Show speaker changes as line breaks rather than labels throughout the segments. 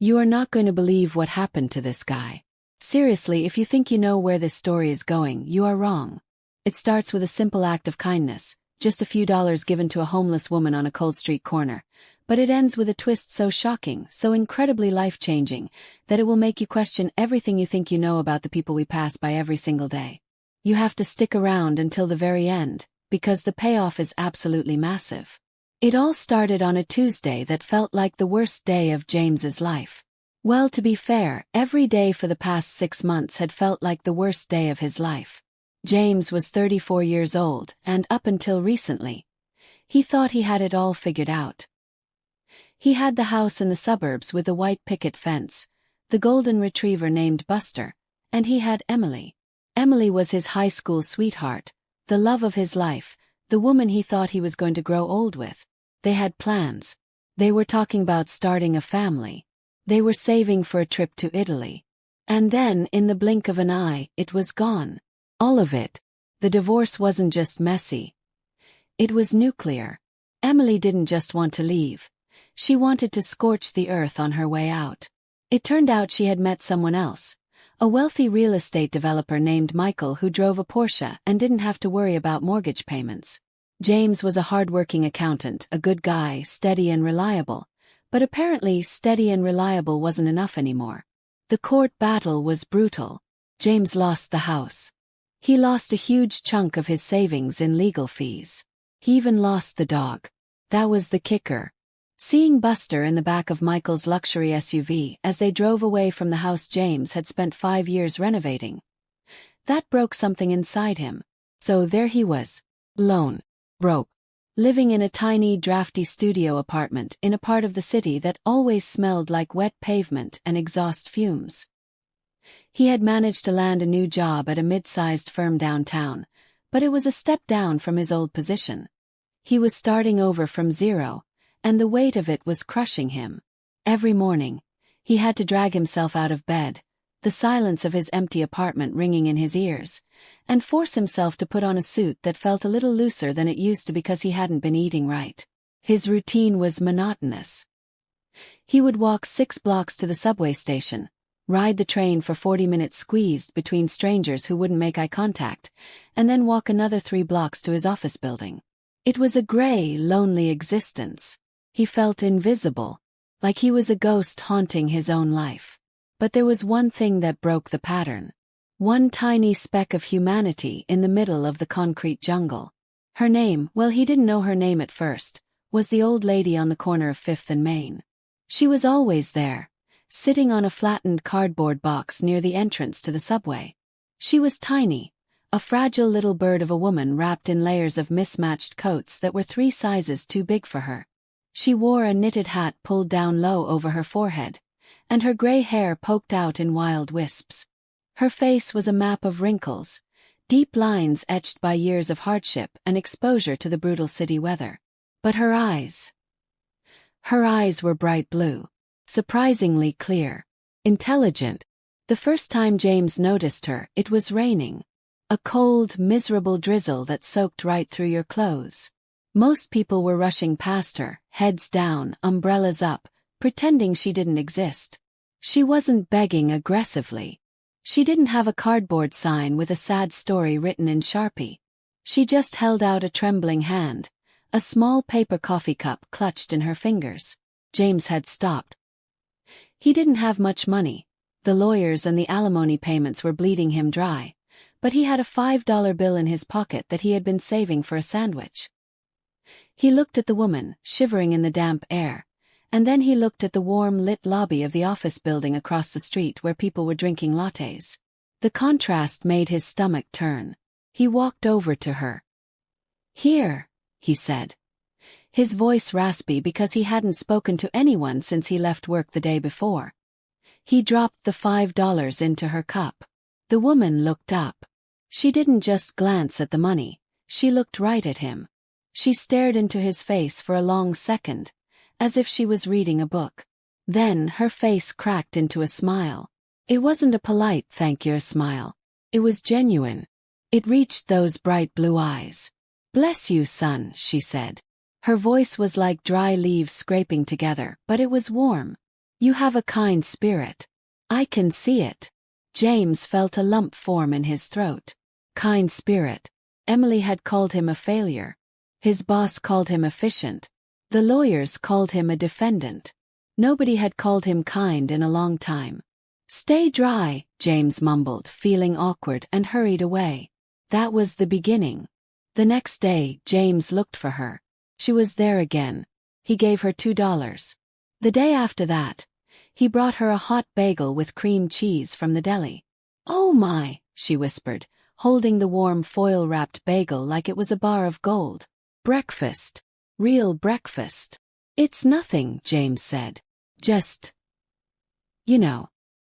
You are not going to believe what happened to this guy. Seriously, if you think you know where this story is going, you are wrong. It starts with a simple act of kindness, just a few dollars given to a homeless woman on a cold street corner. But it ends with a twist so shocking, so incredibly life-changing, that it will make you question everything you think you know about the people we pass by every single day. You have to stick around until the very end, because the payoff is absolutely massive. It all started on a Tuesday that felt like the worst day of James's life. Well, to be fair, every day for the past 6 months had felt like the worst day of his life. James was 34 years old, and up until recently, he thought he had it all figured out. He had the house in the suburbs with a white picket fence, the golden retriever named Buster, and he had Emily. Emily was his high school sweetheart, the love of his life, the woman he thought he was going to grow old with. They had plans. They were talking about starting a family. They were saving for a trip to Italy. And then, in the blink of an eye, it was gone. All of it. The divorce wasn't just messy. It was nuclear. Emily didn't just want to leave. She wanted to scorch the earth on her way out. It turned out she had met someone else, a wealthy real estate developer named Michael who drove a Porsche and didn't have to worry about mortgage payments. James was a hard-working accountant, a good guy, steady and reliable. But apparently steady and reliable wasn't enough anymore. The court battle was brutal. James lost the house. He lost a huge chunk of his savings in legal fees. He even lost the dog. That was the kicker. Seeing Buster in the back of Michael's luxury SUV as they drove away from the house James had spent 5 years renovating. That broke something inside him. So there he was. Alone. Broke. Living in a tiny, drafty studio apartment in a part of the city that always smelled like wet pavement and exhaust fumes. He had managed to land a new job at a mid-sized firm downtown, but it was a step down from his old position. He was starting over from zero, and the weight of it was crushing him. Every morning, he had to drag himself out of bed, the silence of his empty apartment ringing in his ears, and force himself to put on a suit that felt a little looser than it used to because he hadn't been eating right. His routine was monotonous. He would walk 6 blocks to the subway station, ride the train for 40 minutes squeezed between strangers who wouldn't make eye contact, and then walk another 3 blocks to his office building. It was a gray, lonely existence. He felt invisible, like he was a ghost haunting his own life. But there was one thing that broke the pattern. One tiny speck of humanity in the middle of the concrete jungle. Her name, well, he didn't know her name at first, was the old lady on the corner of 5th and Main. She was always there, sitting on a flattened cardboard box near the entrance to the subway. She was tiny, a fragile little bird of a woman wrapped in layers of mismatched coats that were 3 sizes too big for her. She wore a knitted hat pulled down low over her forehead, and her gray hair poked out in wild wisps. Her face was a map of wrinkles, deep lines etched by years of hardship and exposure to the brutal city weather. But her eyes were bright blue, surprisingly clear, intelligent. The first time James noticed her, it was raining. A cold, miserable drizzle that soaked right through your clothes. Most people were rushing past her, heads down, umbrellas up, pretending she didn't exist. She wasn't begging aggressively. She didn't have a cardboard sign with a sad story written in Sharpie. She just held out a trembling hand, a small paper coffee cup clutched in her fingers. James had stopped. He didn't have much money. The lawyers and the alimony payments were bleeding him dry, but he had a $5 bill in his pocket that he had been saving for a sandwich. He looked at the woman, shivering in the damp air, and then he looked at the warm lit lobby of the office building across the street where people were drinking lattes. The contrast made his stomach turn. He walked over to her. "Here," he said. His voice raspy because he hadn't spoken to anyone since he left work the day before. He dropped the $5 into her cup. The woman looked up. She didn't just glance at the money, she looked right at him. She stared into his face for a long second, as if she was reading a book. Then her face cracked into a smile. It wasn't a polite thank you smile. It was genuine. It reached those bright blue eyes. "Bless you, son," she said. Her voice was like dry leaves scraping together, but it was warm. You have a kind spirit. I can see it. James felt a lump form in his throat. Kind spirit. Emily had called him a failure. His boss called him efficient. The lawyers called him a defendant. Nobody had called him kind in a long time. Stay dry, James mumbled, feeling awkward, and hurried away. That was the beginning. The next day, James looked for her. She was there again. He gave her $2. The day after that, he brought her a hot bagel with cream cheese from the deli. Oh my, she whispered, holding the warm foil-wrapped bagel like it was a bar of gold. Breakfast. Real breakfast. It's nothing, James said. Just,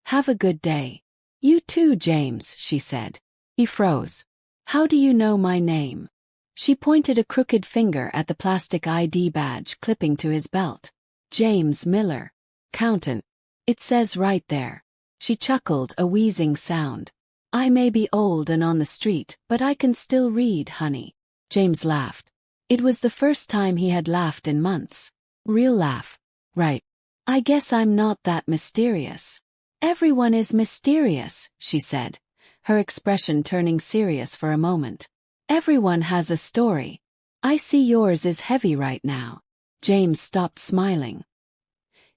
have a good day. You too, James, she said. He froze. How do you know my name? She pointed a crooked finger at the plastic ID badge clipping to his belt. James Miller. Accountant. It says right there. She chuckled, a wheezing sound. I may be old and on the street, but I can still read, honey. James laughed. It was the first time he had laughed in months. Real laugh. Right. I guess I'm not that mysterious. Everyone is mysterious, she said, her expression turning serious for a moment. Everyone has a story. I see yours is heavy right now. James stopped smiling.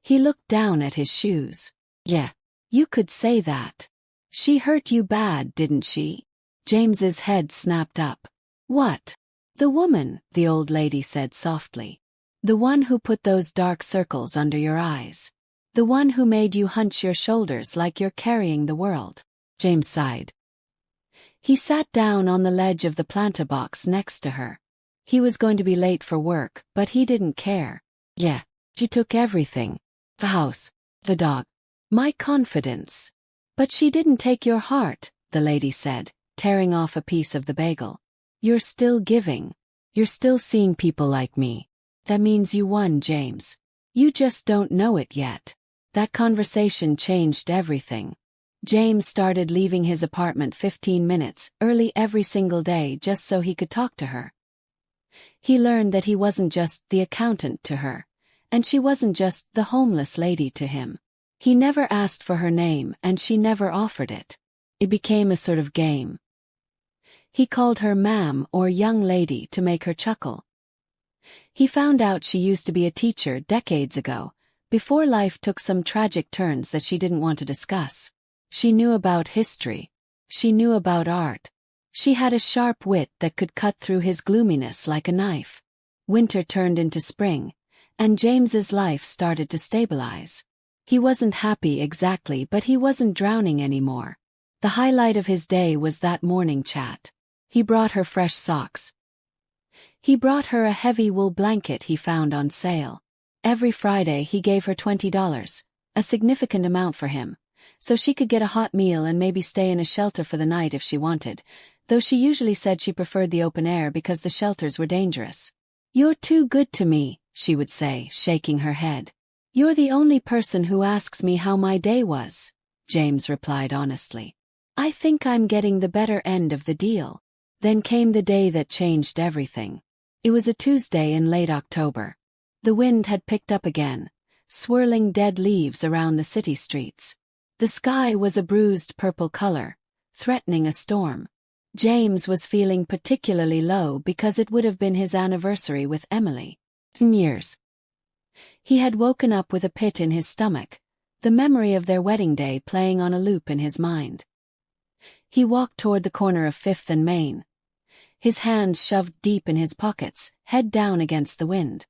He looked down at his shoes. Yeah, you could say that. She hurt you bad, didn't she? James's head snapped up. What? The woman, the old lady said softly. The one who put those dark circles under your eyes. The one who made you hunch your shoulders like you're carrying the world. James sighed. He sat down on the ledge of the planter box next to her. He was going to be late for work, but he didn't care. Yeah, she took everything. The house, the dog, my confidence. But she didn't take your heart, the lady said, tearing off a piece of the bagel. You're still giving. You're still seeing people like me. That means you won, James. You just don't know it yet. That conversation changed everything. James started leaving his apartment 15 minutes early every single day just so he could talk to her. He learned that he wasn't just the accountant to her, and she wasn't just the homeless lady to him. He never asked for her name and she never offered it. It became a sort of game. He called her ma'am or young lady to make her chuckle. He found out she used to be a teacher decades ago, before life took some tragic turns that she didn't want to discuss. She knew about history. She knew about art. She had a sharp wit that could cut through his gloominess like a knife. Winter turned into spring, and James's life started to stabilize. He wasn't happy exactly, but he wasn't drowning anymore. The highlight of his day was that morning chat. He brought her fresh socks. He brought her a heavy wool blanket he found on sale. Every Friday he gave her $20, a significant amount for him, so she could get a hot meal and maybe stay in a shelter for the night if she wanted, though she usually said she preferred the open air because the shelters were dangerous. You're too good to me, she would say, shaking her head. You're the only person who asks me how my day was, James replied honestly. I think I'm getting the better end of the deal. Then came the day that changed everything. It was a Tuesday in late October. The wind had picked up again, swirling dead leaves around the city streets. The sky was a bruised purple color, threatening a storm. James was feeling particularly low because it would have been his anniversary with Emily. In years. He had woken up with a pit in his stomach, the memory of their wedding day playing on a loop in his mind. He walked toward the corner of 5th and Main, his hands shoved deep in his pockets, head down against the wind.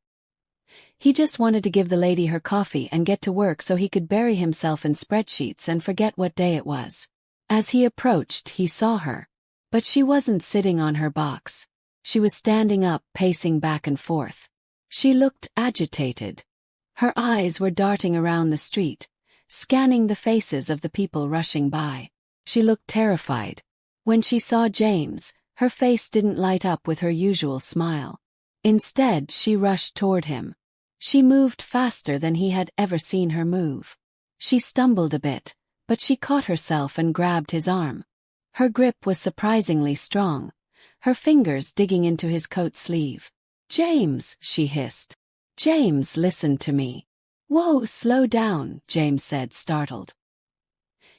He just wanted to give the lady her coffee and get to work so he could bury himself in spreadsheets and forget what day it was. As he approached, he saw her. But she wasn't sitting on her box. She was standing up, pacing back and forth. She looked agitated. Her eyes were darting around the street, scanning the faces of the people rushing by. She looked terrified. When she saw James, her face didn't light up with her usual smile. Instead, she rushed toward him. She moved faster than he had ever seen her move. She stumbled a bit, but she caught herself and grabbed his arm. Her grip was surprisingly strong, her fingers digging into his coat sleeve. James, she hissed. James, listen to me. Whoa, slow down, James said, startled.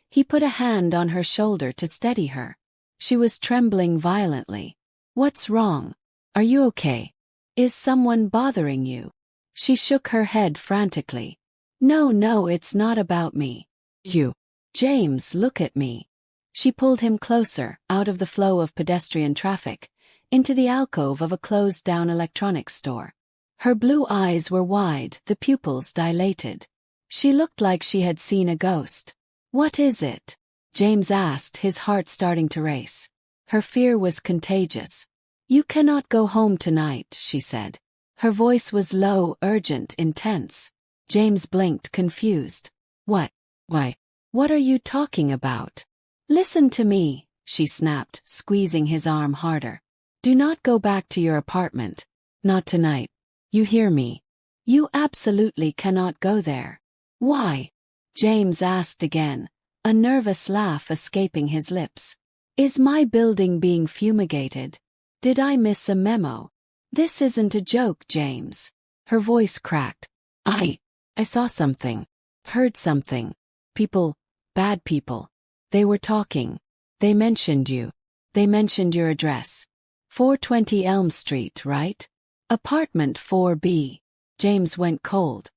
He put a hand on her shoulder to steady her. She was trembling violently. What's wrong? Are you okay? Is someone bothering you? She shook her head frantically. No, it's not about me. You. James, look at me. She pulled him closer, out of the flow of pedestrian traffic, into the alcove of a closed-down electronics store. Her blue eyes were wide, the pupils dilated. She looked like she had seen a ghost. What is it? James asked, his heart starting to race. Her fear was contagious. You cannot go home tonight, she said. Her voice was low, urgent, intense. James blinked, confused. What? Why? What are you talking about? Listen to me, she snapped, squeezing his arm harder. Do not go back to your apartment. Not tonight. You hear me? You absolutely cannot go there. Why? James asked again, a nervous laugh escaping his lips. Is my building being fumigated? Did I miss a memo? This isn't a joke, James. Her voice cracked. I saw something. Heard something. People, bad people. They were talking. They mentioned you. They mentioned your address. 420 Elm Street, right? Apartment 4B. James went cold.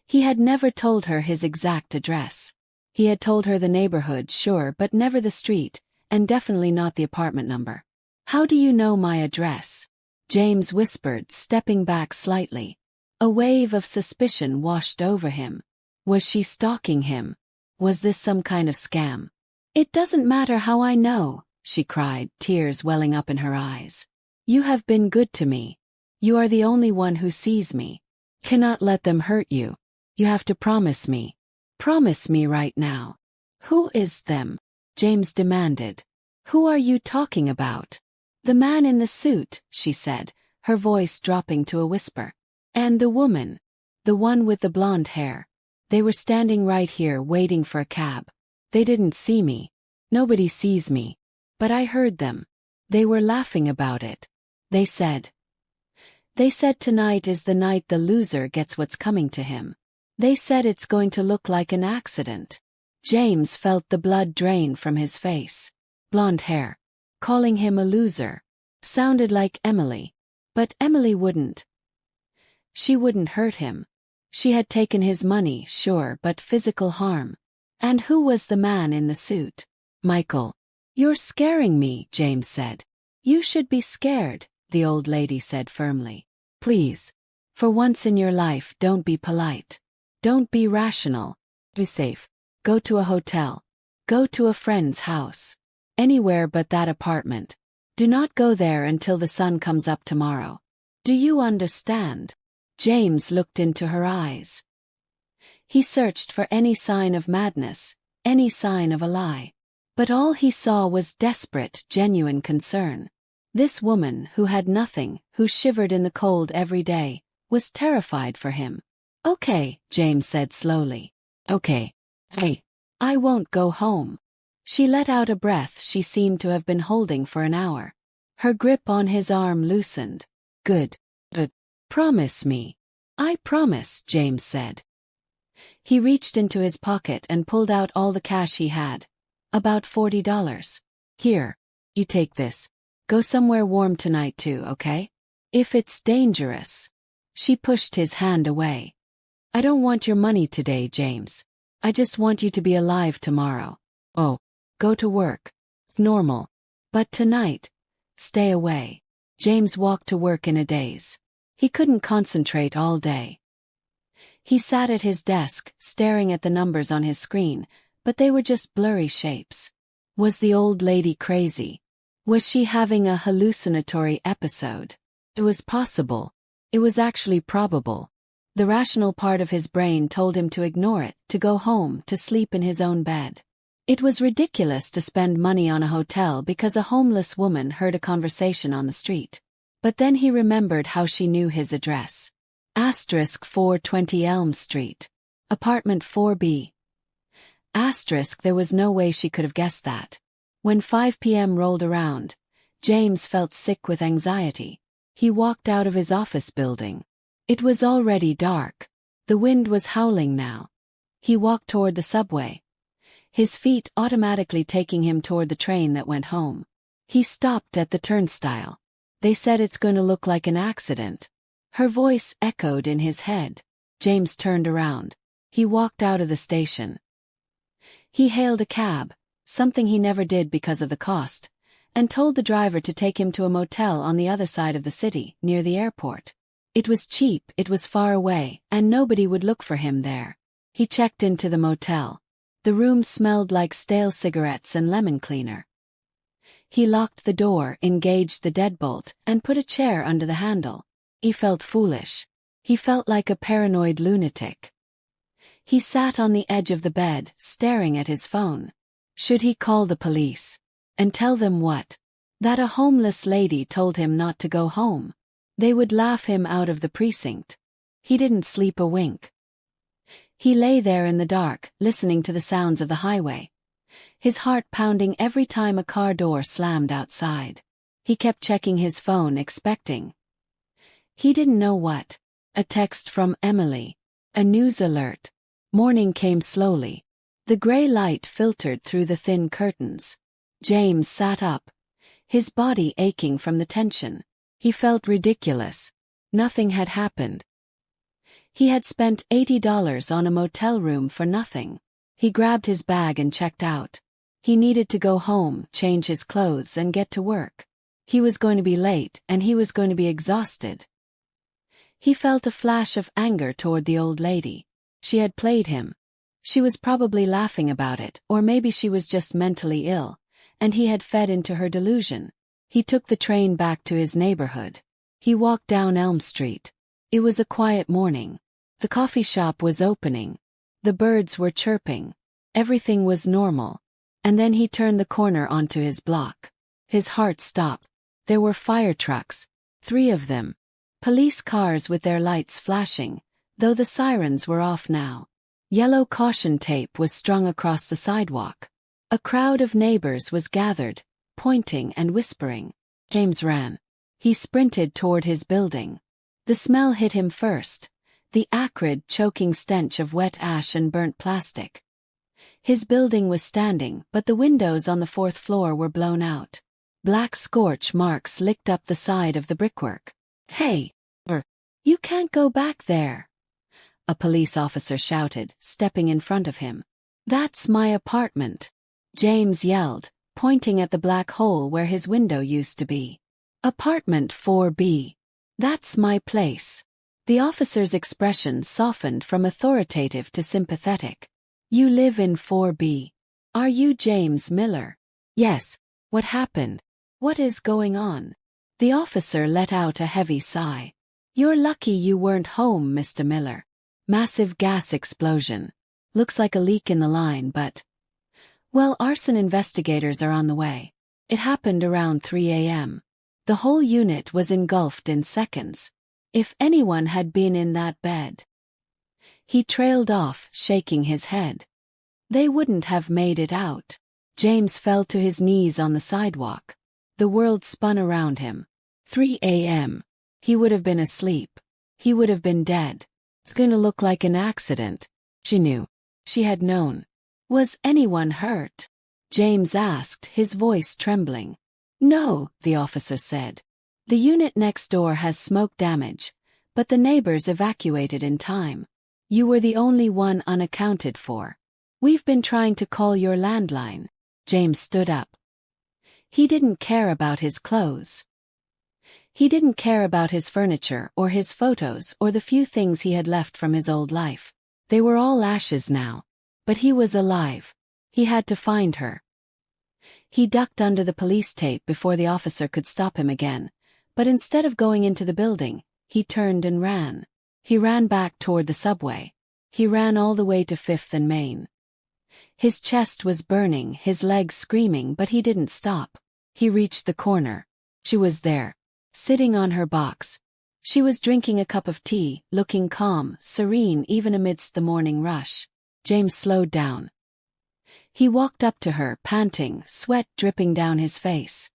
He had never told her his exact address. He had told her the neighborhood, sure, but never the street, and definitely not the apartment number. How do you know my address? James whispered, stepping back slightly. A wave of suspicion washed over him. Was she stalking him? Was this some kind of scam? It doesn't matter how I know, she cried, tears welling up in her eyes. You have been good to me. You are the only one who sees me. Cannot let them hurt you. You have to promise me. Promise me right now. Who is them? James demanded. Who are you talking about? The man in the suit, she said, her voice dropping to a whisper. And the woman. The one with the blonde hair. They were standing right here waiting for a cab. They didn't see me. Nobody sees me. But I heard them. They were laughing about it. They said tonight is the night the loser gets what's coming to him. They said it's going to look like an accident. James felt the blood drain from his face. Blonde hair. Calling him a loser. Sounded like Emily. But Emily wouldn't. She wouldn't hurt him. She had taken his money, sure, but physical harm. And who was the man in the suit? Michael. You're scaring me, James said. You should be scared, the old lady said firmly. Please. For once in your life, don't be polite. Don't be rational. Be safe. Go to a hotel. Go to a friend's house. Anywhere but that apartment. Do not go there until the sun comes up tomorrow. Do you understand? James looked into her eyes. He searched for any sign of madness, any sign of a lie. But all he saw was desperate, genuine concern. This woman, who had nothing, who shivered in the cold every day, was terrified for him. Okay, James said slowly. Okay. I won't go home. She let out a breath she seemed to have been holding for an hour. Her grip on his arm loosened. Good. Promise me. I promise, James said. He reached into his pocket and pulled out all the cash he had. About $40. Here. You take this. Go somewhere warm tonight too, okay? If it's dangerous. She pushed his hand away. I don't want your money today, James. I just want you to be alive tomorrow. Oh, go to work. Normal. But tonight, stay away. James walked to work in a daze. He couldn't concentrate all day. He sat at his desk, staring at the numbers on his screen, but they were just blurry shapes. Was the old lady crazy? Was she having a hallucinatory episode? It was possible. It was actually probable. The rational part of his brain told him to ignore it, to go home, to sleep in his own bed. It was ridiculous to spend money on a hotel because a homeless woman heard a conversation on the street. But then he remembered how she knew his address. Asterisk 420 Elm Street. Apartment 4B. Asterisk, there was no way she could have guessed that. When 5 p.m. rolled around, James felt sick with anxiety. He walked out of his office building. It was already dark. The wind was howling now. He walked toward the subway, his feet automatically taking him toward the train that went home. He stopped at the turnstile. They said it's going to look like an accident. Her voice echoed in his head. James turned around. He walked out of the station. He hailed a cab, something he never did because of the cost, and told the driver to take him to a motel on the other side of the city, near the airport. It was cheap, it was far away, and nobody would look for him there. He checked into the motel. The room smelled like stale cigarettes and lemon cleaner. He locked the door, engaged the deadbolt, and put a chair under the handle. He felt foolish. He felt like a paranoid lunatic. He sat on the edge of the bed, staring at his phone. Should he call the police? And tell them what? That a homeless lady told him not to go home. They would laugh him out of the precinct. He didn't sleep a wink. He lay there in the dark, listening to the sounds of the highway, his heart pounding every time a car door slammed outside. He kept checking his phone, expecting. He didn't know what. A text from Emily. A news alert. Morning came slowly. The gray light filtered through the thin curtains. James sat up, his body aching from the tension. He felt ridiculous. Nothing had happened. He had spent $80 on a motel room for nothing. He grabbed his bag and checked out. He needed to go home, change his clothes, and get to work. He was going to be late, and he was going to be exhausted. He felt a flash of anger toward the old lady. She had played him. She was probably laughing about it, or maybe she was just mentally ill, and he had fed into her delusion. He took the train back to his neighborhood. He walked down Elm Street. It was a quiet morning. The coffee shop was opening. The birds were chirping. Everything was normal. And then he turned the corner onto his block. His heart stopped. There were fire trucks. 3 of them. Police cars with their lights flashing, though the sirens were off now. Yellow caution tape was strung across the sidewalk. A crowd of neighbors was gathered, pointing and whispering. James ran. He sprinted toward his building. The smell hit him first. The acrid, choking stench of wet ash and burnt plastic. His building was standing, but the windows on the 4th floor were blown out. Black scorch marks licked up the side of the brickwork. "Hey! You can't go back there!" A police officer shouted, stepping in front of him. "That's my apartment," James yelled, pointing at the black hole where his window used to be. "Apartment 4B. That's my place." The officer's expression softened from authoritative to sympathetic. "You live in 4B. Are you James Miller?" "Yes." "What happened? What is going on?" The officer let out a heavy sigh. "You're lucky you weren't home, Mr. Miller." Massive gas explosion. Looks like a leak in the line, but... Well, arson investigators are on the way. It happened around 3 a.m. The whole unit was engulfed in seconds. If anyone had been in that bed. He trailed off, shaking his head. They wouldn't have made it out. James fell to his knees on the sidewalk. The world spun around him. 3 a.m. He would have been asleep. He would have been dead. It's going to look like an accident. She knew. She had known. Was anyone hurt? James asked, his voice trembling. "No," the officer said. "The unit next door has smoke damage, but the neighbors evacuated in time. You were the only one unaccounted for. We've been trying to call your landline." James stood up. He didn't care about his clothes. He didn't care about his furniture or his photos or the few things he had left from his old life. They were all ashes now. But he was alive. He had to find her. He ducked under the police tape before the officer could stop him again, but instead of going into the building, he turned and ran. He ran back toward the subway. He ran all the way to 5th and Main. His chest was burning, his legs screaming, but he didn't stop. He reached the corner. She was there, sitting on her box. She was drinking a cup of tea, looking calm, serene even amidst the morning rush. James slowed down. He walked up to her, panting, sweat dripping down his face.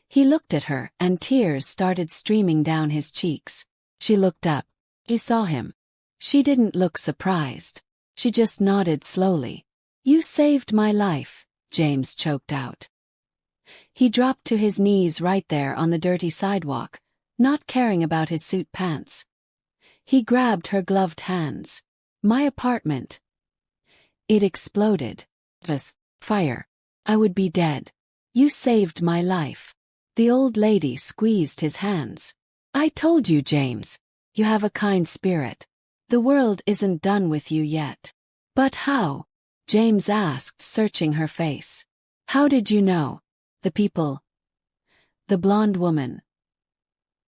He looked at her, and tears started streaming down his cheeks. She looked up. She saw him. She didn't look surprised. She just nodded slowly. "You saved my life," James choked out. He dropped to his knees right there on the dirty sidewalk, not caring about his suit pants. He grabbed her gloved hands. "My apartment." It exploded. With fire. I would be dead. "You saved my life." The old lady squeezed his hands. "I told you, James. You have a kind spirit. The world isn't done with you yet." "But how?" James asked, searching her face. "How did you know? The people? The blonde woman?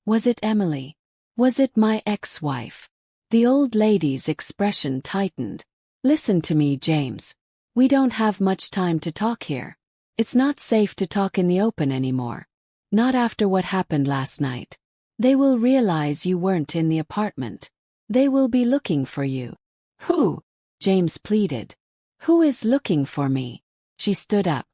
Was it Emily? Was it my ex-wife?" The old lady's expression tightened. "Listen to me, James. We don't have much time to talk here. It's not safe to talk in the open anymore. Not after what happened last night. They will realize you weren't in the apartment. They will be looking for you." "Who?" James pleaded. "Who is looking for me?" She stood up.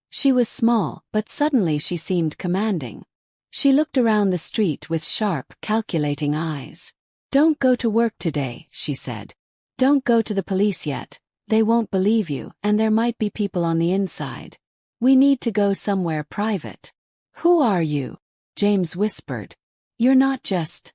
She was small, but suddenly she seemed commanding. She looked around the street with sharp, calculating eyes. "Don't go to work today," she said. "Don't go to the police yet. They won't believe you, and there might be people on the inside. We need to go somewhere private." "Who are you?" James whispered. You're not just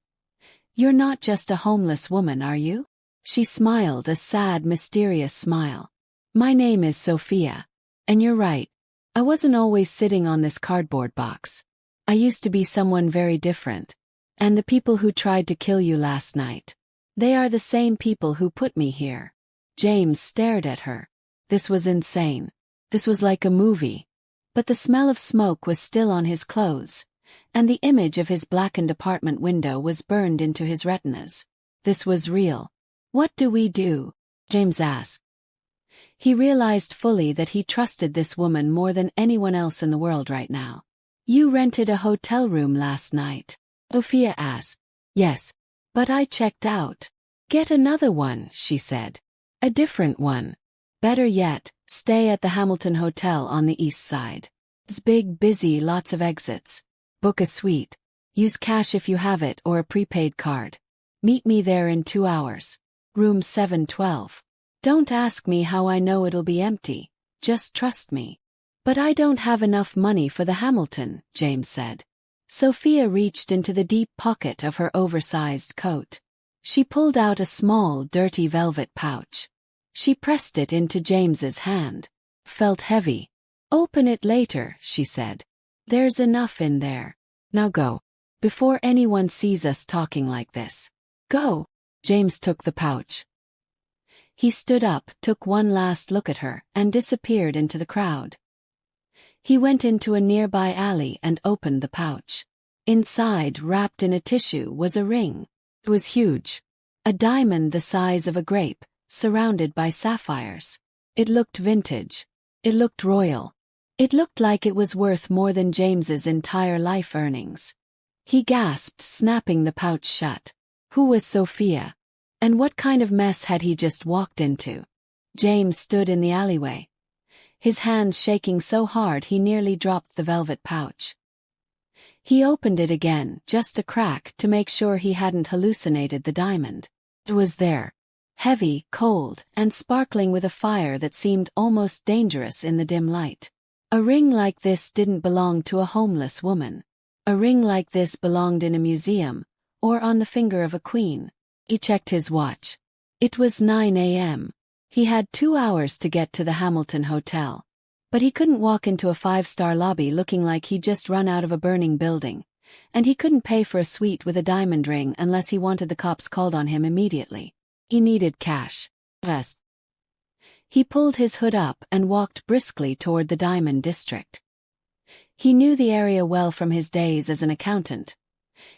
a homeless woman, are you?" She smiled, a sad, mysterious smile. "My name is Sophia. And you're right. I wasn't always sitting on this cardboard box. I used to be someone very different. And the people who tried to kill you last night, they are the same people who put me here." James stared at her. This was insane. This was like a movie. But the smell of smoke was still on his clothes, and the image of his blackened apartment window was burned into his retinas. This was real. "What do we do?" James asked. He realized fully that he trusted this woman more than anyone else in the world right now. "You rented a hotel room last night?" Sophia asked. "Yes. But I checked out." "Get another one," she said. "A different one. Better yet, stay at the Hamilton Hotel on the east side. It's big, busy, lots of exits. Book a suite. Use cash if you have it or a prepaid card. Meet me there in 2 hours. Room 712. Don't ask me how I know it'll be empty. Just trust me." "But I don't have enough money for the Hamilton," James said. Sophia reached into the deep pocket of her oversized coat. She pulled out a small, dirty velvet pouch. She pressed it into James's hand. Felt heavy. "Open it later," she said. "There's enough in there. Now go. Before anyone sees us talking like this. Go." James took the pouch. He stood up, took one last look at her, and disappeared into the crowd. He went into a nearby alley and opened the pouch. Inside, wrapped in a tissue, was a ring. It was huge. A diamond the size of a grape, surrounded by sapphires. It looked vintage. It looked royal. It looked like it was worth more than James's entire life earnings. He gasped, snapping the pouch shut. Who was Sophia? And what kind of mess had he just walked into? James stood in the alleyway, his hands shaking so hard he nearly dropped the velvet pouch. He opened it again, just a crack, to make sure he hadn't hallucinated the diamond. It was there. Heavy, cold, and sparkling with a fire that seemed almost dangerous in the dim light. A ring like this didn't belong to a homeless woman. A ring like this belonged in a museum, or on the finger of a queen. He checked his watch. It was 9 a.m. He had 2 hours to get to the Hamilton Hotel. But he couldn't walk into a 5-star lobby looking like he'd just run out of a burning building. And he couldn't pay for a suite with a diamond ring unless he wanted the cops called on him immediately. He needed cash. Yes. He pulled his hood up and walked briskly toward the Diamond District. He knew the area well from his days as an accountant.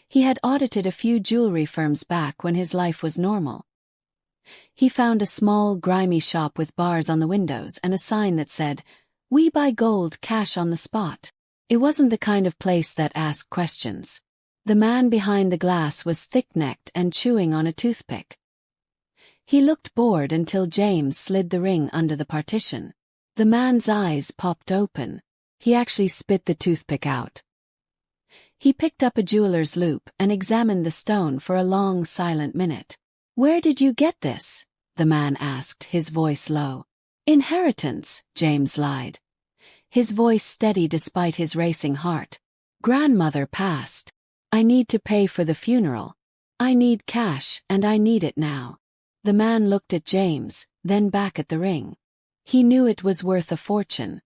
He had audited a few jewelry firms back when his life was normal. He found a small, grimy shop with bars on the windows and a sign that said, "We buy gold cash on the spot." It wasn't the kind of place that asked questions. The man behind the glass was thick-necked and chewing on a toothpick. He looked bored until James slid the ring under the partition. The man's eyes popped open. He actually spit the toothpick out. He picked up a jeweler's loupe and examined the stone for a long, silent minute. Where did you get this? The man asked, his voice low. Inheritance, James lied, his voice steady despite his racing heart. Grandmother passed. I need to pay for the funeral. I need cash, and I need it now. The man looked at James, then back at the ring. He knew it was worth a fortune.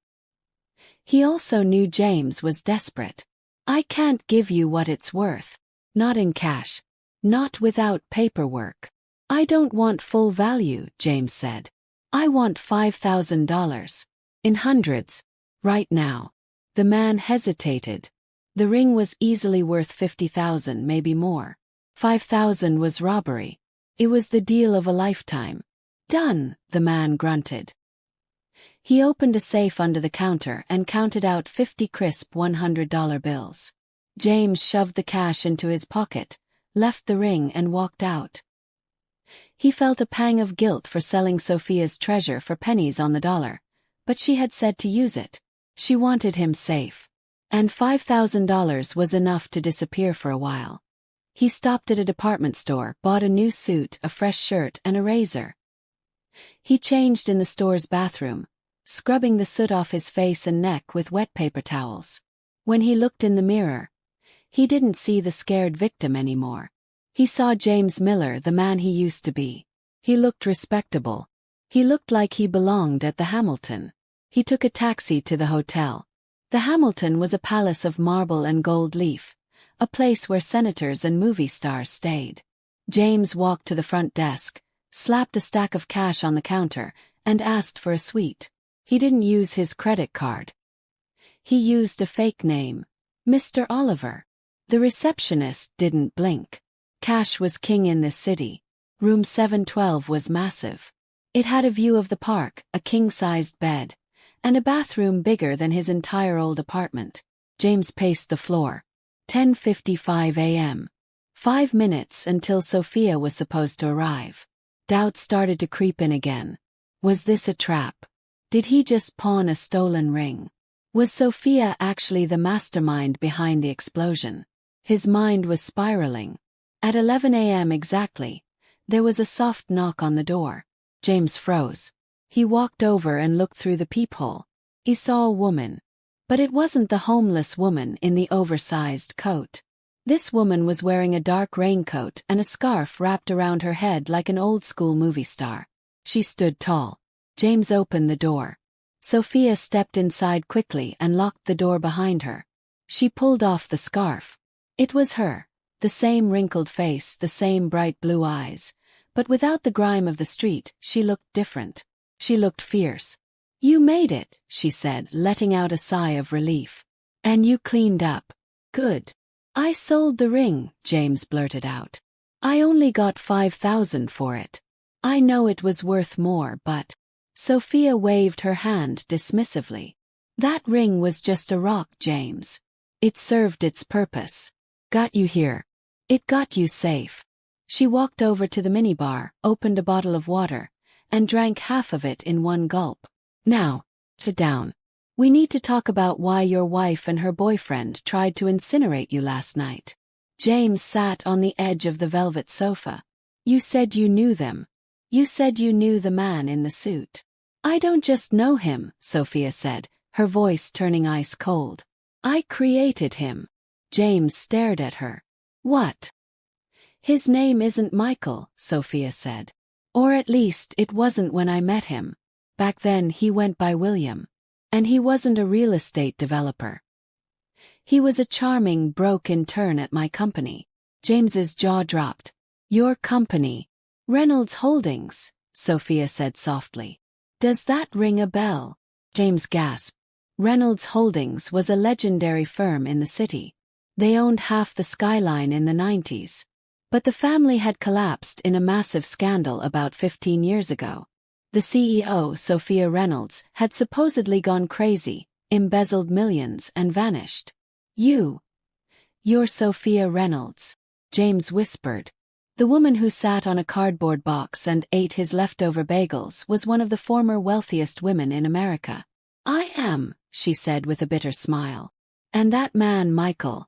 He also knew James was desperate. I can't give you what it's worth. Not in cash. Not without paperwork. I don't want full value, James said. I want $5,000. In hundreds. Right now. The man hesitated. The ring was easily worth $50,000, maybe more. $5,000 was robbery. It was the deal of a lifetime. Done, the man grunted. He opened a safe under the counter and counted out 50 crisp $100 bills. James shoved the cash into his pocket, left the ring and walked out. He felt a pang of guilt for selling Sophia's treasure for pennies on the dollar, but she had said to use it. She wanted him safe. And $5,000 was enough to disappear for a while. He stopped at a department store, bought a new suit, a fresh shirt, and a razor. He changed in the store's bathroom, scrubbing the soot off his face and neck with wet paper towels. When he looked in the mirror, he didn't see the scared victim anymore. He saw James Miller, the man he used to be. He looked respectable. He looked like he belonged at the Hamilton. He took a taxi to the hotel. The Hamilton was a palace of marble and gold leaf, a place where senators and movie stars stayed. James walked to the front desk, slapped a stack of cash on the counter, and asked for a suite. He didn't use his credit card. He used a fake name, Mr. Oliver. The receptionist didn't blink. Cash was king in this city. Room 712 was massive. It had a view of the park, a king-sized bed, and a bathroom bigger than his entire old apartment. James paced the floor. 10:55 a.m. 5 minutes until Sophia was supposed to arrive. Doubt started to creep in again. Was this a trap? Did he just pawn a stolen ring? Was Sophia actually the mastermind behind the explosion? His mind was spiraling. At 11 a.m. exactly, there was a soft knock on the door. James froze. He walked over and looked through the peephole. He saw a woman. But it wasn't the homeless woman in the oversized coat. This woman was wearing a dark raincoat and a scarf wrapped around her head like an old-school movie star. She stood tall. James opened the door. Sophia stepped inside quickly and locked the door behind her. She pulled off the scarf. It was her. The same wrinkled face, the same bright blue eyes. But without the grime of the street, she looked different. She looked fierce. You made it, she said, letting out a sigh of relief. And you cleaned up. Good. I sold the ring, James blurted out. I only got $5,000 for it. I know it was worth more, but... Sophia waved her hand dismissively. That ring was just a rock, James. It served its purpose. Got you here. It got you safe. She walked over to the minibar, opened a bottle of water, and drank half of it in one gulp. Now, sit down. We need to talk about why your wife and her boyfriend tried to incinerate you last night. James sat on the edge of the velvet sofa. You said you knew them. You said you knew the man in the suit. I don't just know him, Sophia said, her voice turning ice cold. I created him. James stared at her. What? His name isn't Michael, Sophia said. Or at least it wasn't when I met him. Back then he went by William. And he wasn't a real estate developer. He was a charming broke intern at my company. James's jaw dropped. Your company? Reynolds Holdings, Sophia said softly. Does that ring a bell? James gasped. Reynolds Holdings was a legendary firm in the city. They owned half the skyline in the 90s. But the family had collapsed in a massive scandal about 15 years ago. The CEO, Sophia Reynolds, had supposedly gone crazy, embezzled millions and vanished. You're Sophia Reynolds, James whispered. The woman who sat on a cardboard box and ate his leftover bagels was one of the former wealthiest women in America. I am, she said with a bitter smile. And that man, Michael.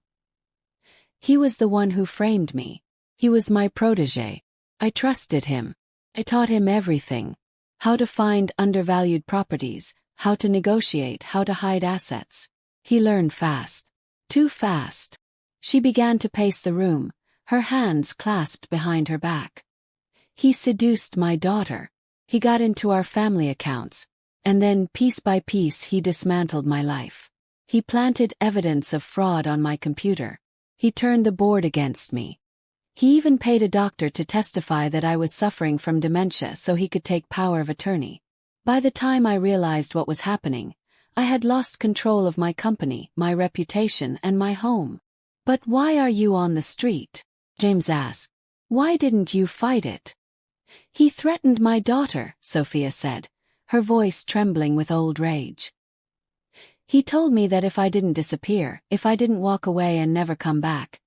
He was the one who framed me. He was my protégé. I trusted him. I taught him everything. How to find undervalued properties, how to negotiate, how to hide assets. He learned fast. Too fast. She began to pace the room, her hands clasped behind her back. He seduced my daughter. He got into our family accounts. And then, piece by piece, he dismantled my life. He planted evidence of fraud on my computer. He turned the board against me. He even paid a doctor to testify that I was suffering from dementia so he could take power of attorney. By the time I realized what was happening, I had lost control of my company, my reputation, and my home. But why are you on the street? James asked. Why didn't you fight it? He threatened my daughter, Sophia said, her voice trembling with old rage. He told me that if I didn't disappear, if I didn't walk away and never come back,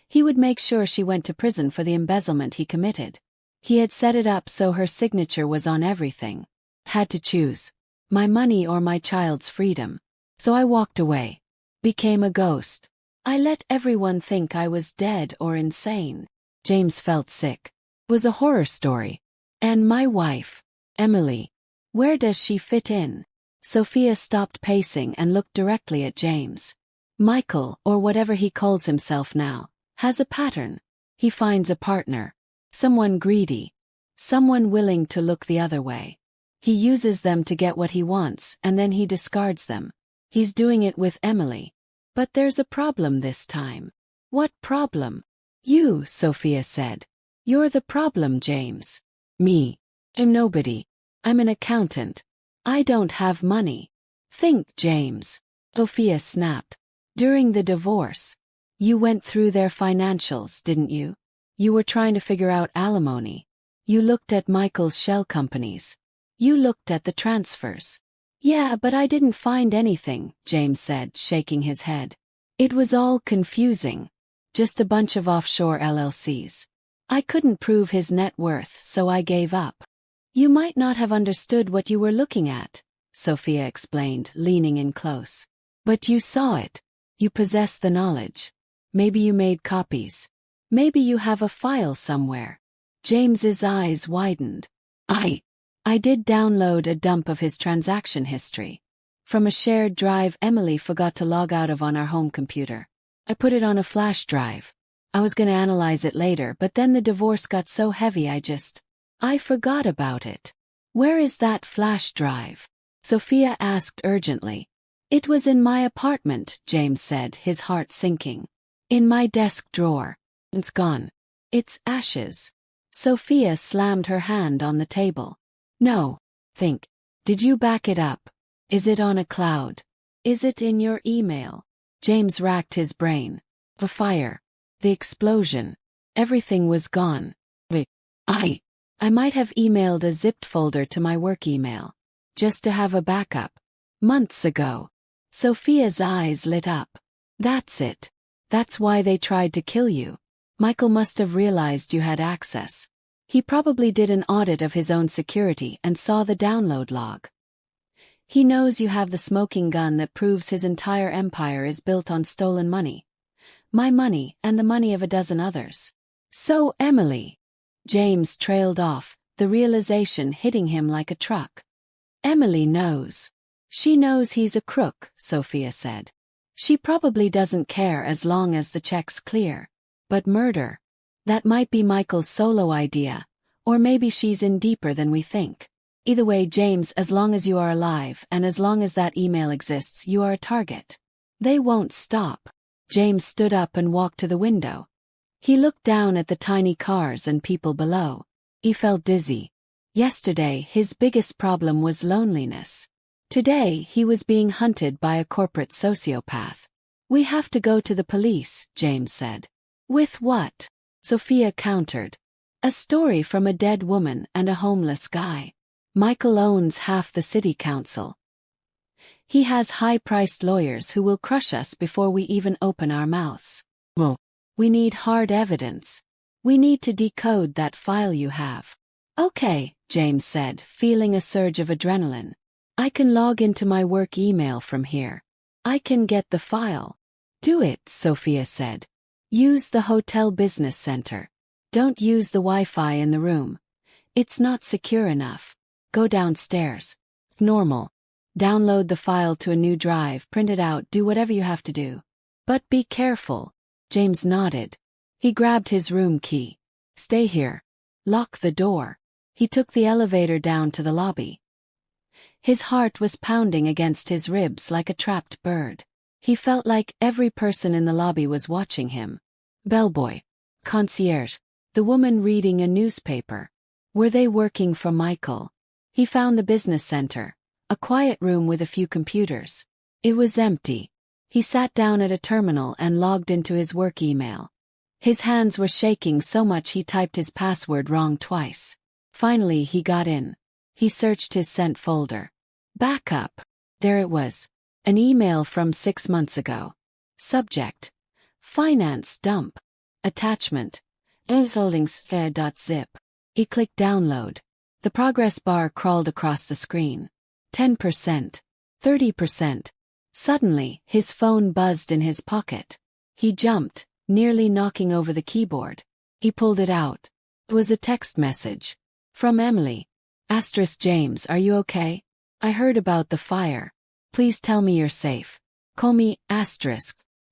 he would make sure she went to prison for the embezzlement he committed. He had set it up so her signature was on everything. Had to choose. My money or my child's freedom. So I walked away. Became a ghost. I let everyone think I was dead or insane. James felt sick. It was a horror story. And my wife, Emily. Where does she fit in? Sophia stopped pacing and looked directly at James. Michael, or whatever he calls himself now, has a pattern. He finds a partner. Someone greedy. Someone willing to look the other way. He uses them to get what he wants and then he discards them. He's doing it with Emily. But there's a problem this time. What problem? You, Sophia said. You're the problem, James. Me. I'm nobody. I'm an accountant. I don't have money. Think, James. Sophia snapped. During the divorce, you went through their financials, didn't you? You were trying to figure out alimony. You looked at Michael's shell companies. You looked at the transfers. Yeah, but I didn't find anything, James said, shaking his head. It was all confusing. Just a bunch of offshore LLCs. I couldn't prove his net worth, so I gave up. You might not have understood what you were looking at, Sophia explained, leaning in close. But you saw it. You possess the knowledge. Maybe you made copies. Maybe you have a file somewhere. James's eyes widened. I did download a dump of his transaction history. From a shared drive Emily forgot to log out of on our home computer. I put it on a flash drive. I was going to analyze it later, but then the divorce got so heavy I forgot about it. Where is that flash drive? Sophia asked urgently. It was in my apartment, James said, his heart sinking. In my desk drawer. It's gone. It's ashes. Sophia slammed her hand on the table. No. Think. Did you back it up? Is it on a cloud? Is it in your email? James racked his brain. The fire. The explosion. Everything was gone. I might have emailed a zipped folder to my work email. Just to have a backup. Months ago. Sophia's eyes lit up. That's it. That's why they tried to kill you. Michael must have realized you had access. He probably did an audit of his own security and saw the download log. He knows you have the smoking gun that proves his entire empire is built on stolen money. My money and the money of a dozen others. So Emily. James trailed off, the realization hitting him like a truck. Emily knows. She knows he's a crook, Sophia said. She probably doesn't care as long as the check's clear. But murder? That might be Michael's solo idea, or maybe she's in deeper than we think. Either way, James, as long as you are alive and as long as that email exists, you are a target. They won't stop. James stood up and walked to the window. He looked down at the tiny cars and people below. He felt dizzy. Yesterday, his biggest problem was loneliness. Today, he was being hunted by a corporate sociopath. We have to go to the police, James said. With what? Sophia countered. A story from a dead woman and a homeless guy. Michael owns half the city council. He has high-priced lawyers who will crush us before we even open our mouths. Well, we need hard evidence. We need to decode that file you have. Okay, James said, feeling a surge of adrenaline. I can log into my work email from here. I can get the file. Do it, Sophia said. Use the hotel business center. Don't use the Wi-Fi in the room. It's not secure enough. Go downstairs. Normal. Download the file to a new drive, print it out, do whatever you have to do. But be careful. James nodded. He grabbed his room key. Stay here. Lock the door. He took the elevator down to the lobby. His heart was pounding against his ribs like a trapped bird. He felt like every person in the lobby was watching him. Bellboy. Concierge. The woman reading a newspaper. Were they working for Michael? He found the business center, a quiet room with a few computers. It was empty. He sat down at a terminal and logged into his work email. His hands were shaking so much he typed his password wrong twice. Finally he got in. He searched his sent folder. Backup. There it was. An email from 6 months ago. Subject. Finance dump. Attachment. Holdings.zip. He clicked download. The progress bar crawled across the screen. 10%. 30%. Suddenly, his phone buzzed in his pocket. He jumped, nearly knocking over the keyboard. He pulled it out. It was a text message. From Emily. James, are you okay? I heard about the fire. Please tell me you're safe. Call me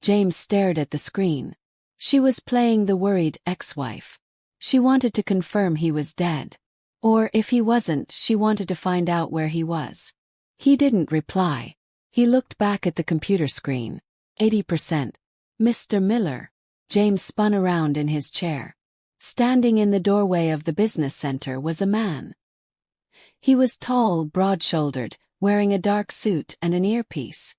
James stared at the screen. She was playing the worried ex-wife. She wanted to confirm he was dead. Or if he wasn't, she wanted to find out where he was. He didn't reply. He looked back at the computer screen. 80%. Mr. Miller. James spun around in his chair. Standing in the doorway of the business center was a man. He was tall, broad-shouldered, wearing a dark suit and an earpiece.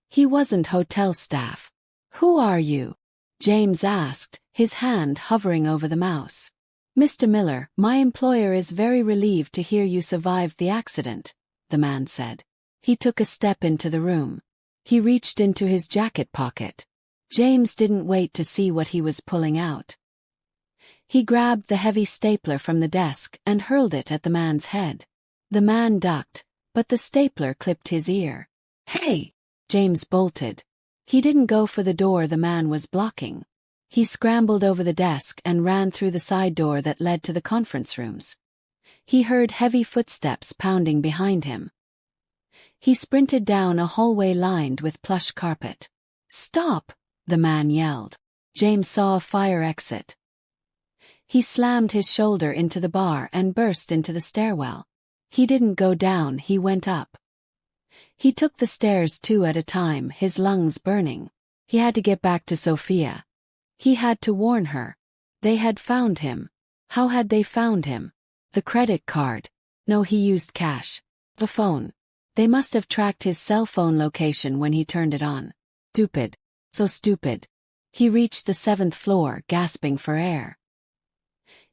He wasn't hotel staff. Who are you? James asked, his hand hovering over the mouse. Mr. Miller, my employer is very relieved to hear you survived the accident, the man said. He took a step into the room. He reached into his jacket pocket. James didn't wait to see what he was pulling out. He grabbed the heavy stapler from the desk and hurled it at the man's head. The man ducked, but the stapler clipped his ear. Hey! James bolted. He didn't go for the door the man was blocking. He scrambled over the desk and ran through the side door that led to the conference rooms. He heard heavy footsteps pounding behind him. He sprinted down a hallway lined with plush carpet. Stop! The man yelled. James saw a fire exit. He slammed his shoulder into the bar and burst into the stairwell. He didn't go down, he went up. He took the stairs 2 at a time, his lungs burning. He had to get back to Sophia. He had to warn her. They had found him. How had they found him? The credit card. No, he used cash. The phone. They must have tracked his cell phone location when he turned it on. Stupid. So stupid. He reached the 7th floor, gasping for air.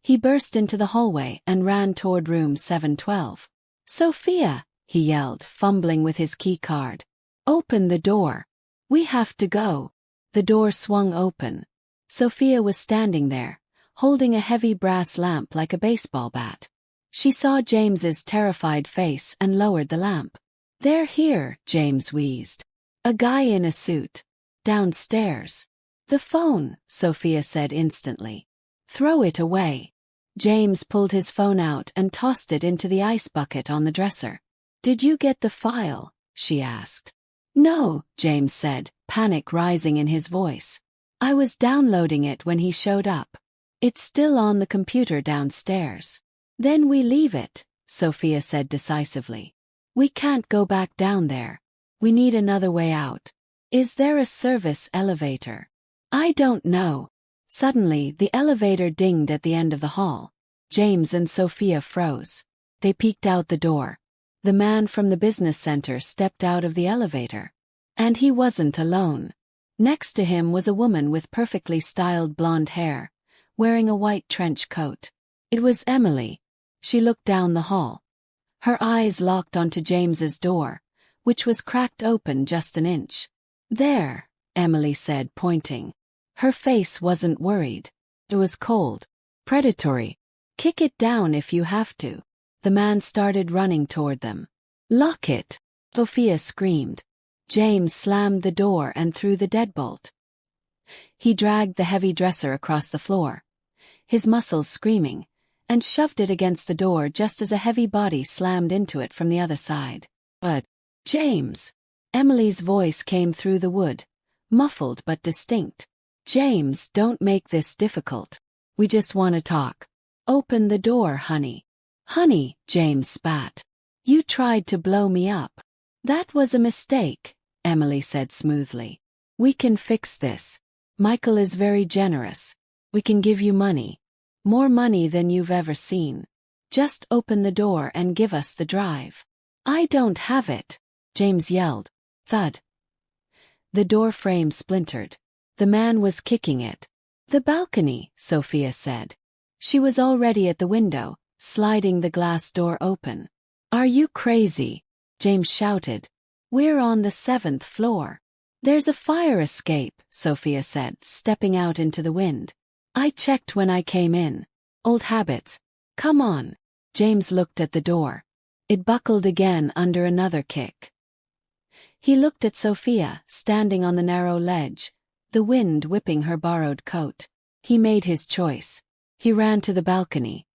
He burst into the hallway and ran toward room 712. Sophia, he yelled, fumbling with his key card. Open the door. We have to go. The door swung open. Sophia was standing there, holding a heavy brass lamp like a baseball bat. She saw James's terrified face and lowered the lamp. They're here, James wheezed. A guy in a suit. Downstairs. The phone, Sophia said instantly. Throw it away. James pulled his phone out and tossed it into the ice bucket on the dresser. Did you get the file? She asked. No, James said, panic rising in his voice. I was downloading it when he showed up. It's still on the computer downstairs. Then we leave it, Sophia said decisively. We can't go back down there. We need another way out. Is there a service elevator? I don't know. Suddenly, the elevator dinged at the end of the hall. James and Sophia froze. They peeked out the door. The man from the business center stepped out of the elevator. And he wasn't alone. Next to him was a woman with perfectly styled blonde hair, wearing a white trench coat. It was Emily. She looked down the hall. Her eyes locked onto James's door, which was cracked open just an inch. There, Emily said, pointing. Her face wasn't worried. It was cold. Predatory. Kick it down if you have to. The man started running toward them. Lock it, Sophia screamed. James slammed the door and threw the deadbolt. He dragged the heavy dresser across the floor. his muscles screaming, and shoved it against the door just as a heavy body slammed into it from the other side. "But, James!" Emily's voice came through the wood, muffled but distinct. "James, don't make this difficult. We just want to talk. Open the door, honey." "Honey," James spat. "You tried to blow me up." "That was a mistake," Emily said smoothly. "We can fix this. Michael is very generous. We can give you money. More money than you've ever seen. Just open the door and give us the drive." "I don't have it," James yelled. Thud. The door frame splintered. The man was kicking it. "The balcony," Sophia said. She was already at the window, sliding the glass door open. "Are you crazy?" James shouted. "We're on the 7th floor. There's a fire escape," Sophia said, stepping out into the wind. "I checked when I came in. Old habits. Come on." James looked at the door. It buckled again under another kick. He looked at Sophia, standing on the narrow ledge, the wind whipping her borrowed coat. He made his choice. He ran to the balcony.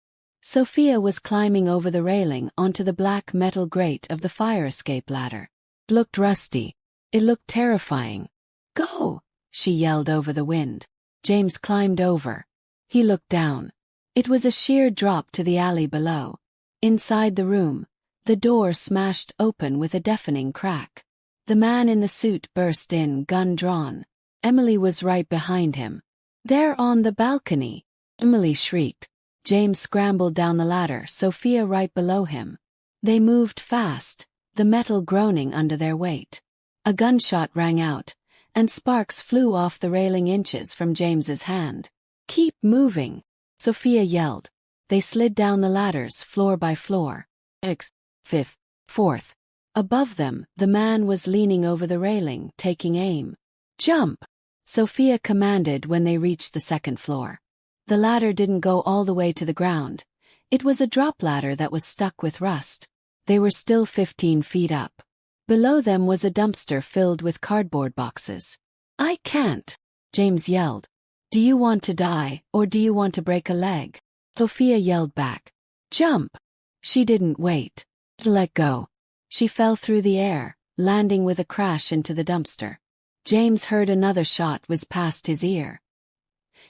Sophia was climbing over the railing onto the black metal grate of the fire escape ladder. It looked rusty. It looked terrifying. "Go!" she yelled over the wind. James climbed over. He looked down. It was a sheer drop to the alley below. Inside the room, the door smashed open with a deafening crack. The man in the suit burst in, gun drawn. Emily was right behind him. "They're on the balcony!" Emily shrieked. James scrambled down the ladder, Sophia right below him. They moved fast, the metal groaning under their weight. A gunshot rang out, and sparks flew off the railing inches from James's hand. "Keep moving!" Sophia yelled. They slid down the ladders floor by floor. 6th, 5th, 4th. Above them, the man was leaning over the railing, taking aim. "Jump!" Sophia commanded when they reached the 2nd floor. The ladder didn't go all the way to the ground. It was a drop ladder that was stuck with rust. They were still 15 feet up. Below them was a dumpster filled with cardboard boxes. "I can't!" James yelled. "Do you want to die, or do you want to break a leg?" Sophia yelled back. "Jump!" She didn't wait. Let go. She fell through the air, landing with a crash into the dumpster. James heard another shot whiz past his ear.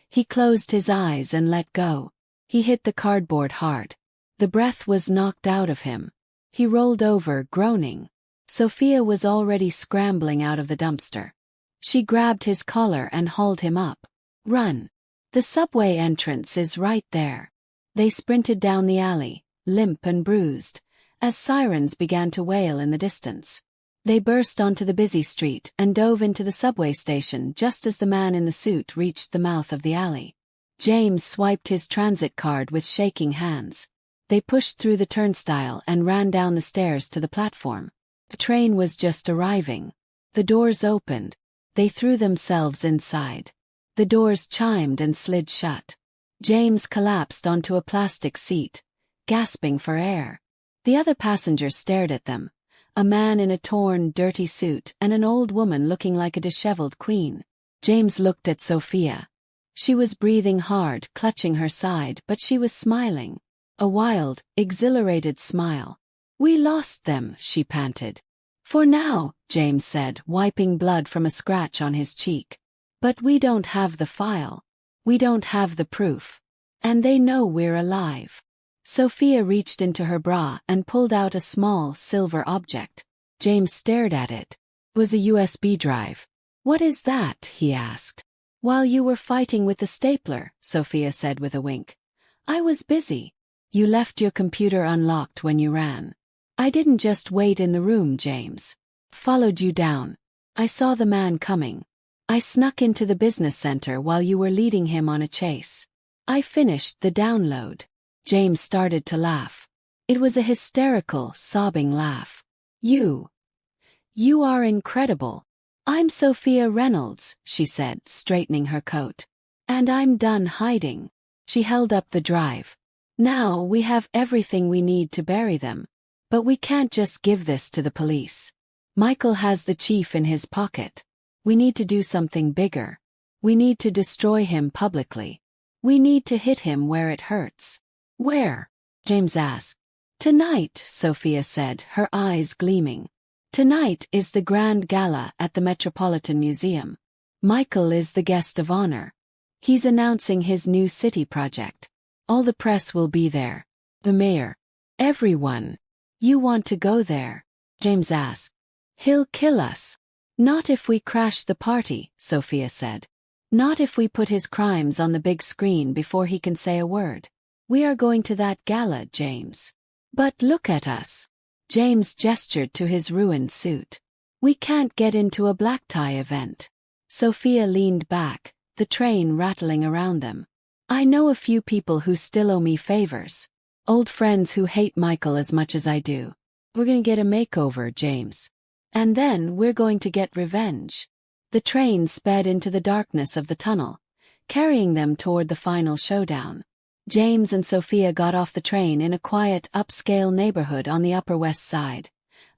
He closed his eyes and let go. He hit the cardboard hard. The breath was knocked out of him. He rolled over, groaning. Sophia was already scrambling out of the dumpster. She grabbed his collar and hauled him up. "Run! The subway entrance is right there." They sprinted down the alley, limp and bruised, as sirens began to wail in the distance. They burst onto the busy street and dove into the subway station just as the man in the suit reached the mouth of the alley. James swiped his transit card with shaking hands. They pushed through the turnstile and ran down the stairs to the platform. A train was just arriving. The doors opened. They threw themselves inside. The doors chimed and slid shut. James collapsed onto a plastic seat, gasping for air. The other passengers stared at them. A man in a torn, dirty suit and an old woman looking like a disheveled queen. James looked at Sophia. She was breathing hard, clutching her side, but she was smiling. A wild, exhilarated smile. "We lost them," she panted. "For now," James said, wiping blood from a scratch on his cheek. "But we don't have the file. We don't have the proof. And they know we're alive." Sophia reached into her bra and pulled out a small, silver object. James stared at it. It was a USB drive. "What is that?" he asked. "While you were fighting with the stapler," Sophia said with a wink. "I was busy. You left your computer unlocked when you ran. I didn't just wait in the room, James. Followed you down. I saw the man coming. I snuck into the business center while you were leading him on a chase. I finished the download." James started to laugh. It was a hysterical, sobbing laugh. You are incredible. I'm Sophia Reynolds," she said, straightening her coat. "And I'm done hiding." She held up the drive. "Now we have everything we need to bury them. But we can't just give this to the police. Michael has the chief in his pocket. We need to do something bigger. We need to destroy him publicly. We need to hit him where it hurts. Where? James asked. Tonight, Sophia said, her eyes gleaming. Tonight is the grand gala at the Metropolitan Museum. Michael is the guest of honor. He's announcing his new city project. All the press will be there. The mayor. Everyone. You want to go there? James asked. He'll kill us. Not if we crash the party, Sophia said. Not if we put his crimes on the big screen before he can say a word. We are going to that gala, James. But look at us. James gestured to his ruined suit. We can't get into a black tie event. Sophia leaned back, the train rattling around them. I know a few people who still owe me favors. Old friends who hate Michael as much as I do. We're going to get a makeover, James. And then we're going to get revenge. The train sped into the darkness of the tunnel, carrying them toward the final showdown. James and Sophia got off the train in a quiet, upscale neighborhood on the Upper West Side,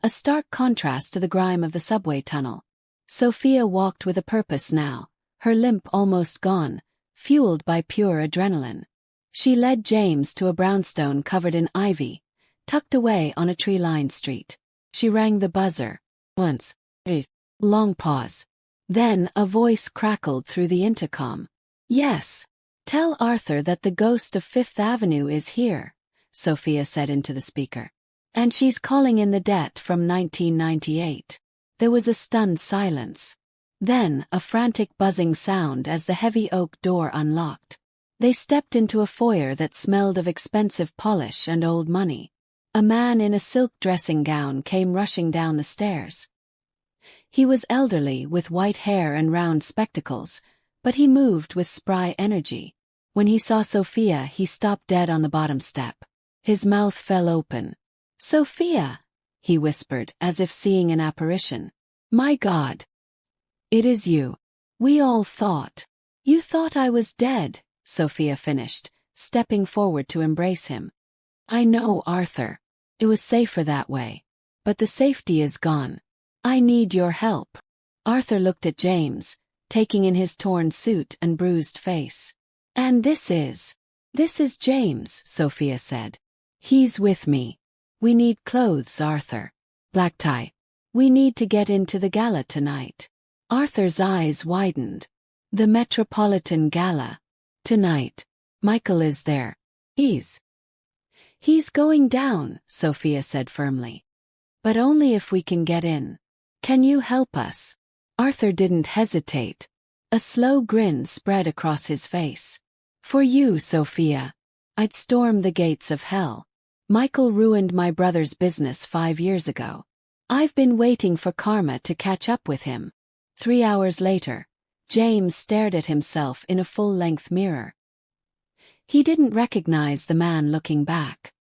a stark contrast to the grime of the subway tunnel. Sophia walked with a purpose now, her limp almost gone, fueled by pure adrenaline. She led James to a brownstone covered in ivy, tucked away on a tree-lined street. She rang the buzzer. Once. A long pause. Then a voice crackled through the intercom. Yes. Tell Arthur that the ghost of Fifth Avenue is here, Sophia said into the speaker. And she's calling in the debt from 1998. There was a stunned silence. Then a frantic buzzing sound as the heavy oak door unlocked. They stepped into a foyer that smelled of expensive polish and old money. A man in a silk dressing gown came rushing down the stairs. He was elderly with white hair and round spectacles, but he moved with spry energy. When he saw Sophia, he stopped dead on the bottom step. His mouth fell open. Sophia, he whispered, as if seeing an apparition. My God. It is you. We all thought. You thought I was dead, Sophia finished, stepping forward to embrace him. I know, Arthur. It was safer that way. But the safety is gone. I need your help. Arthur looked at James, taking in his torn suit and bruised face. And this is James, Sophia said. He's with me. We need clothes, Arthur. Black tie. We need to get into the gala tonight. Arthur's eyes widened. The Metropolitan Gala. Tonight. Michael is there. He's going down, Sophia said firmly. But only if we can get in. Can you help us? Arthur didn't hesitate. A slow grin spread across his face. For you, Sophia. I'd storm the gates of hell. Michael ruined my brother's business 5 years ago. I've been waiting for karma to catch up with him. 3 hours later, James stared at himself in a full-length mirror. He didn't recognize the man looking back.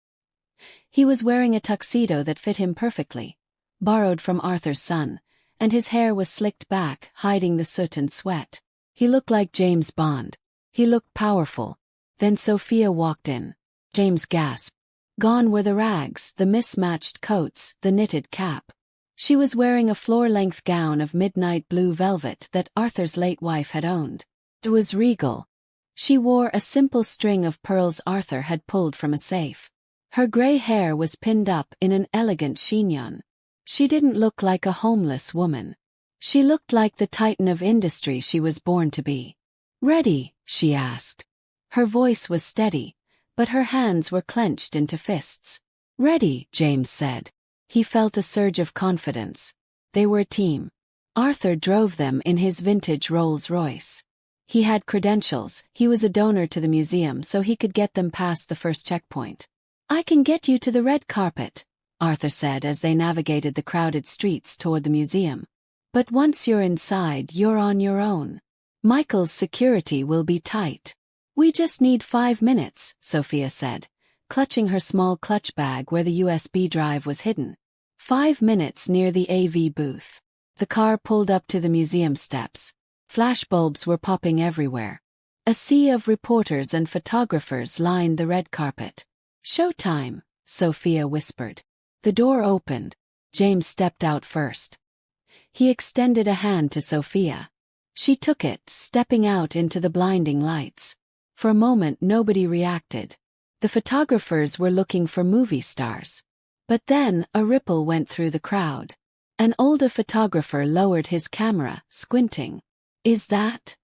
He was wearing a tuxedo that fit him perfectly, borrowed from Arthur's son, and his hair was slicked back, hiding the soot and sweat. He looked like James Bond. He looked powerful. Then Sophia walked in. James gasped. Gone were the rags, the mismatched coats, the knitted cap. She was wearing a floor-length gown of midnight blue velvet that Arthur's late wife had owned. It was regal. She wore a simple string of pearls Arthur had pulled from a safe. Her gray hair was pinned up in an elegant chignon. She didn't look like a homeless woman. She looked like the titan of industry she was born to be. Ready? She asked. Her voice was steady, but her hands were clenched into fists. Ready, James said. He felt a surge of confidence. They were a team. Arthur drove them in his vintage Rolls-Royce. He had credentials, he was a donor to the museum, so he could get them past the first checkpoint. I can get you to the red carpet, Arthur said as they navigated the crowded streets toward the museum. But once you're inside, you're on your own. Michael's security will be tight. We just need 5 minutes, Sophia said, clutching her small clutch bag where the USB drive was hidden. 5 minutes near the AV booth. The car pulled up to the museum steps. Flashbulbs were popping everywhere. A sea of reporters and photographers lined the red carpet. Showtime, Sophia whispered. The door opened. James stepped out first. He extended a hand to Sophia. She took it, stepping out into the blinding lights. For a moment nobody reacted. The photographers were looking for movie stars. But then a ripple went through the crowd. An older photographer lowered his camera, squinting. "Is that?"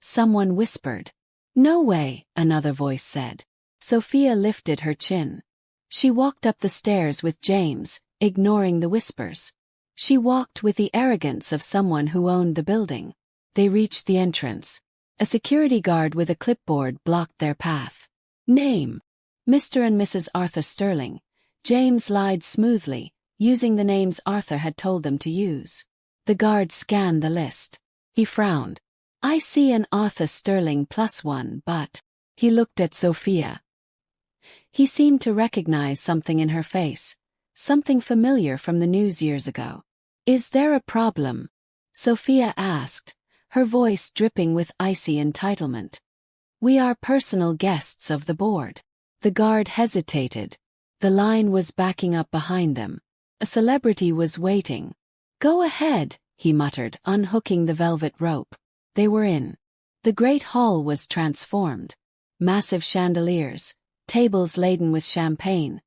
Someone whispered. "No way," another voice said. Sophia lifted her chin. She walked up the stairs with James, ignoring the whispers. She walked with the arrogance of someone who owned the building. They reached the entrance. A security guard with a clipboard blocked their path. "Name: Mr. and Mrs. Arthur Sterling." James lied smoothly, using the names Arthur had told them to use. The guard scanned the list. He frowned. "I see an Arthur Sterling +1, but..." He looked at Sophia. He seemed to recognize something in her face, something familiar from the news years ago. "Is there a problem?" Sophia asked, her voice dripping with icy entitlement. "We are personal guests of the board." The guard hesitated. The line was backing up behind them. A celebrity was waiting. "Go ahead," he muttered, unhooking the velvet rope. They were in. The great hall was transformed. Massive chandeliers, tables laden with champagne,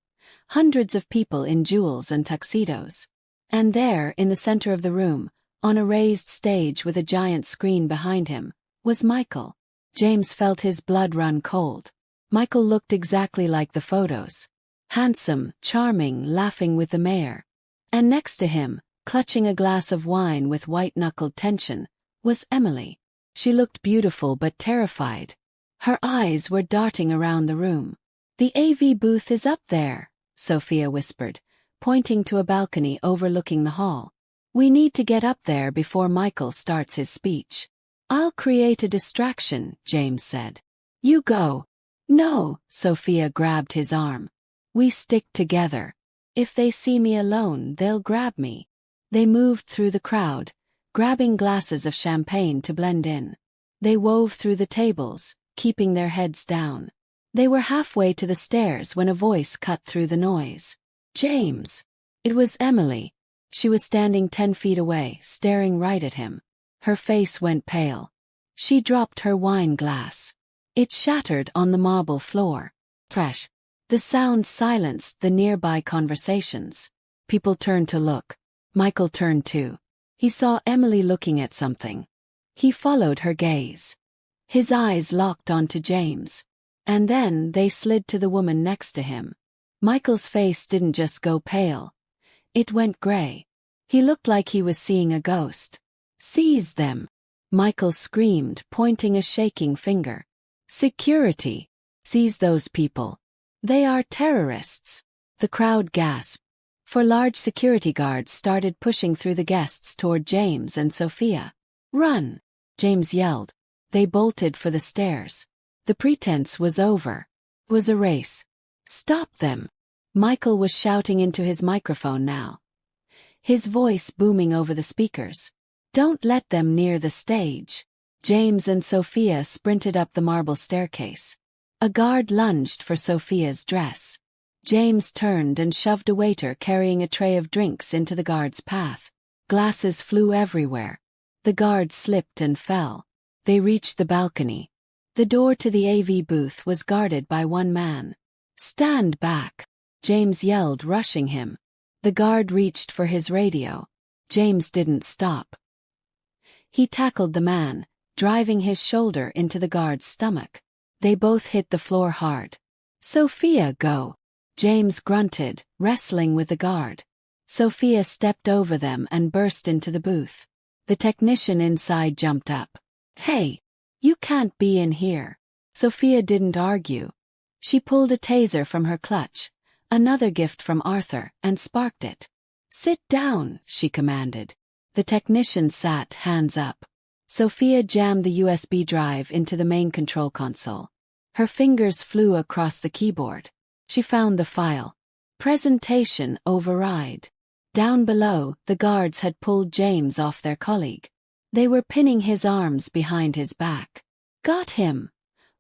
hundreds of people in jewels and tuxedos. And there, in the center of the room, on a raised stage with a giant screen behind him, was Michael. James felt his blood run cold. Michael looked exactly like the photos. Handsome, charming, laughing with the mayor. And next to him, clutching a glass of wine with white-knuckled tension, was Emily. She looked beautiful but terrified. Her eyes were darting around the room. "The AV booth is up there," Sophia whispered, pointing to a balcony overlooking the hall. "We need to get up there before Michael starts his speech." "I'll create a distraction," James said. "You go." "No," Sophia grabbed his arm. "We stick together. If they see me alone, they'll grab me." They moved through the crowd, grabbing glasses of champagne to blend in. They wove through the tables, keeping their heads down. They were halfway to the stairs when a voice cut through the noise. "James!" It was Emily. She was standing 10 feet away, staring right at him. Her face went pale. She dropped her wine glass. It shattered on the marble floor. Crash. The sound silenced the nearby conversations. People turned to look. Michael turned too. He saw Emily looking at something. He followed her gaze. His eyes locked onto James. And then they slid to the woman next to him. Michael's face didn't just go pale. It went gray. He looked like he was seeing a ghost. "Seize them!" Michael screamed, pointing a shaking finger. "Security! Seize those people! They are terrorists!" The crowd gasped. For large security guards started pushing through the guests toward James and Sophia. "Run!" James yelled. They bolted for the stairs. The pretense was over. It was a race. "Stop them!" Michael was shouting into his microphone now, his voice booming over the speakers. "Don't let them near the stage." James and Sophia sprinted up the marble staircase. A guard lunged for Sophia's dress. James turned and shoved a waiter carrying a tray of drinks into the guard's path. Glasses flew everywhere. The guard slipped and fell. They reached the balcony. The door to the AV booth was guarded by one man. "Stand back!" James yelled, rushing him. The guard reached for his radio. James didn't stop. He tackled the man, driving his shoulder into the guard's stomach. They both hit the floor hard. "Sophia, go!" James grunted, wrestling with the guard. Sophia stepped over them and burst into the booth. The technician inside jumped up. "Hey! You can't be in here." Sophia didn't argue. She pulled a taser from her clutch, another gift from Arthur, and sparked it. "Sit down," she commanded. The technician sat, hands up. Sophia jammed the USB drive into the main control console. Her fingers flew across the keyboard. She found the file. Presentation override. Down below, the guards had pulled James off their colleague. They were pinning his arms behind his back. "Got him!"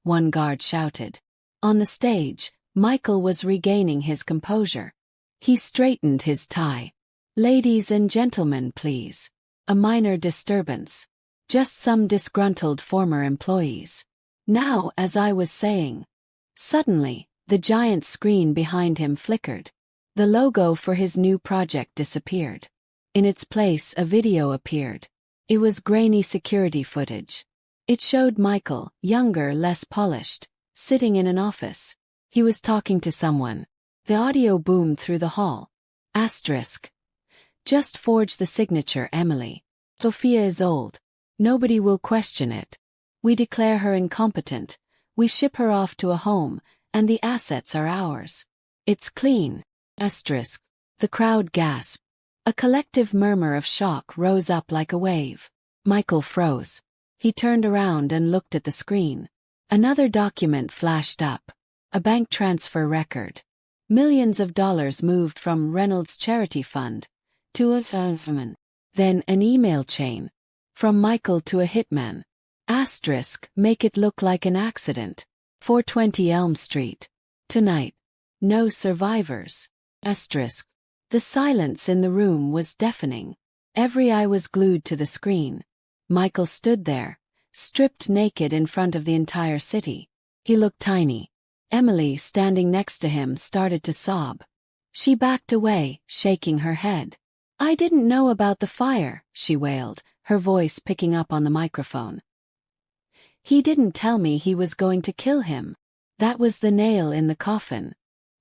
one guard shouted. On the stage, Michael was regaining his composure. He straightened his tie. "Ladies and gentlemen, please. A minor disturbance. Just some disgruntled former employees." Now, as I was saying. Suddenly, the giant screen behind him flickered. The logo for his new project disappeared. In its place, a video appeared. It was grainy security footage. It showed Michael, younger, less polished, sitting in an office. He was talking to someone. The audio boomed through the hall. Asterisk. Just forge the signature, Emily. Sophia is old. Nobody will question it. We declare her incompetent. We ship her off to a home, and the assets are ours. It's clean. Asterisk. The crowd gasped. A collective murmur of shock rose up like a wave. Michael froze. He turned around and looked at the screen. Another document flashed up. A bank transfer record. Millions of dollars moved from Reynolds Charity Fund to a hitman. Then an email chain. From Michael to a hitman. Asterisk, make it look like an accident. 420 Elm Street. Tonight. No survivors. Asterisk. The silence in the room was deafening. Every eye was glued to the screen. Michael stood there, stripped naked in front of the entire city. He looked tiny. Emily, standing next to him, started to sob. She backed away, shaking her head. I didn't know about the fire, she wailed, her voice picking up on the microphone. He didn't tell me he was going to kill him. That was the nail in the coffin.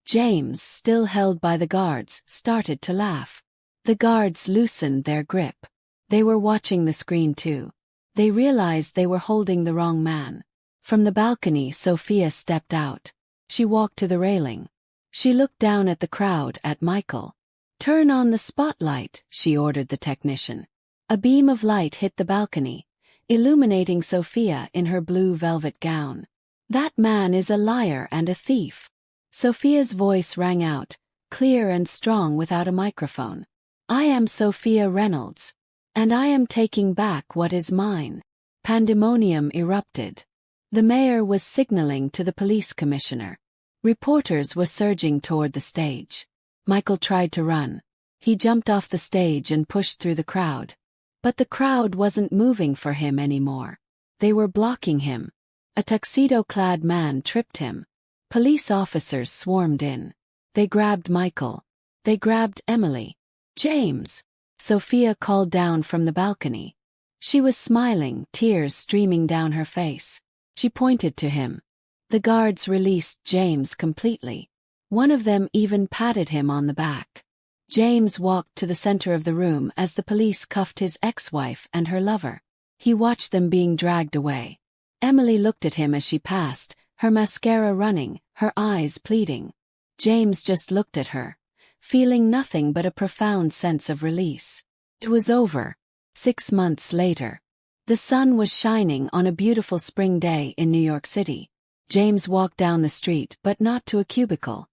James, still held by the guards, started to laugh. The guards loosened their grip. They were watching the screen too. They realized they were holding the wrong man. From the balcony, Sophia stepped out. She walked to the railing. She looked down at the crowd, at Michael. Turn on the spotlight, she ordered the technician. A beam of light hit the balcony, illuminating Sophia in her blue velvet gown. That man is a liar and a thief. Sophia's voice rang out, clear and strong without a microphone. I am Sophia Reynolds. And I am taking back what is mine. Pandemonium erupted. The mayor was signaling to the police commissioner. Reporters were surging toward the stage. Michael tried to run. He jumped off the stage and pushed through the crowd. But the crowd wasn't moving for him anymore. They were blocking him. A tuxedo-clad man tripped him. Police officers swarmed in. They grabbed Michael. They grabbed Emily. James! Sophia called down from the balcony. She was smiling, tears streaming down her face. She pointed to him. The guards released James completely. One of them even patted him on the back. James walked to the center of the room as the police cuffed his ex-wife and her lover. He watched them being dragged away. Emily looked at him as she passed, her mascara running, her eyes pleading. James just looked at her, feeling nothing but a profound sense of release. It was over. 6 months later. The sun was shining on a beautiful spring day in New York City. James walked down the street, but not to a cubicle.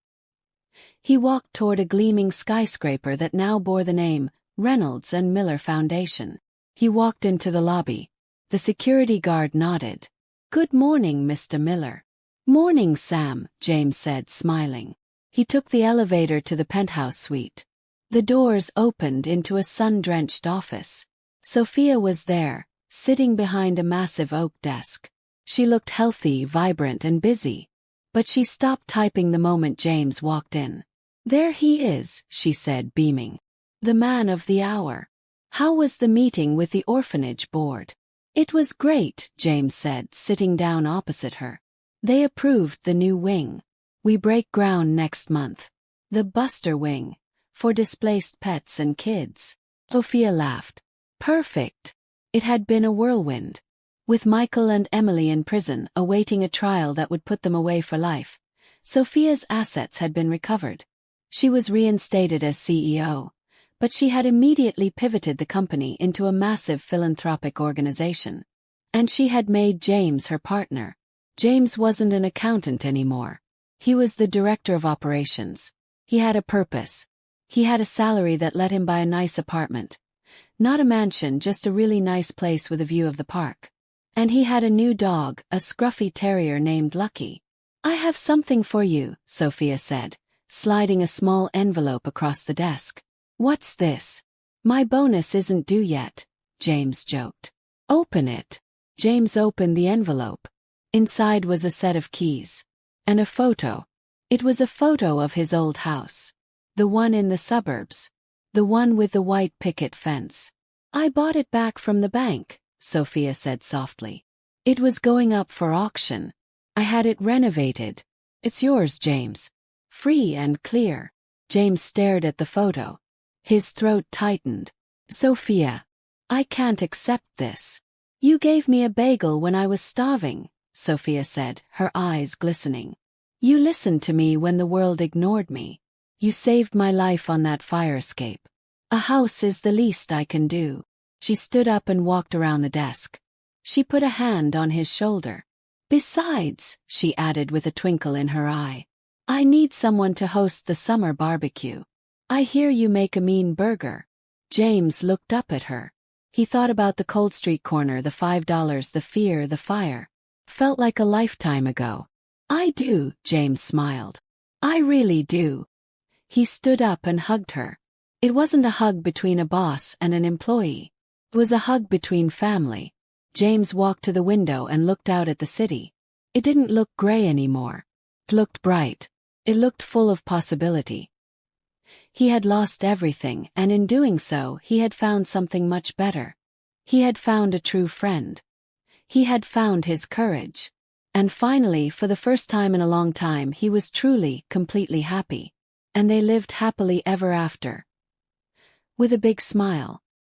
He walked toward a gleaming skyscraper that now bore the name Reynolds and Miller Foundation. He walked into the lobby. The security guard nodded. Good morning, Mr. Miller. Morning, Sam, James said, smiling. He took the elevator to the penthouse suite. The doors opened into a sun-drenched office. Sophia was there, sitting behind a massive oak desk. She looked healthy, vibrant, and busy. But she stopped typing the moment James walked in. There he is, she said, beaming. The man of the hour. How was the meeting with the orphanage board? It was great, James said, sitting down opposite her. They approved the new wing. We break ground next month. The Buster Wing. For displaced pets and kids. Sophia laughed. Perfect. It had been a whirlwind. With Michael and Emily in prison awaiting a trial that would put them away for life, Sophia's assets had been recovered. She was reinstated as CEO, but she had immediately pivoted the company into a massive philanthropic organization. And she had made James her partner. James wasn't an accountant anymore. He was the director of operations. He had a purpose. He had a salary that let him buy a nice apartment. Not a mansion, just a really nice place with a view of the park. And he had a new dog, a scruffy terrier named Lucky. I have something for you, Sophia said, sliding a small envelope across the desk. What's this? My bonus isn't due yet, James joked. Open it. James opened the envelope. Inside was a set of keys. And a photo. It was a photo of his old house. The one in the suburbs. The one with the white picket fence. I bought it back from the bank, Sophia said softly. It was going up for auction. I had it renovated. It's yours, James. Free and clear. James stared at the photo. His throat tightened. Sophia. I can't accept this. You gave me a bagel when I was starving, Sophia said, her eyes glistening. You listened to me when the world ignored me. You saved my life on that fire escape. A house is the least I can do. She stood up and walked around the desk. She put a hand on his shoulder. Besides, she added with a twinkle in her eye, I need someone to host the summer barbecue. I hear you make a mean burger. James looked up at her. He thought about the Cold Street corner, the $5, the fear, the fire. Felt like a lifetime ago. I do, James smiled. I really do. He stood up and hugged her. It wasn't a hug between a boss and an employee. It was a hug between family. James walked to the window and looked out at the city. It didn't look gray anymore. It looked bright. It looked full of possibility. He had lost everything, and in doing so, he had found something much better. He had found a true friend. He had found his courage. And finally, for the first time in a long time, he was truly, completely happy. And they lived happily ever after. With a big smile.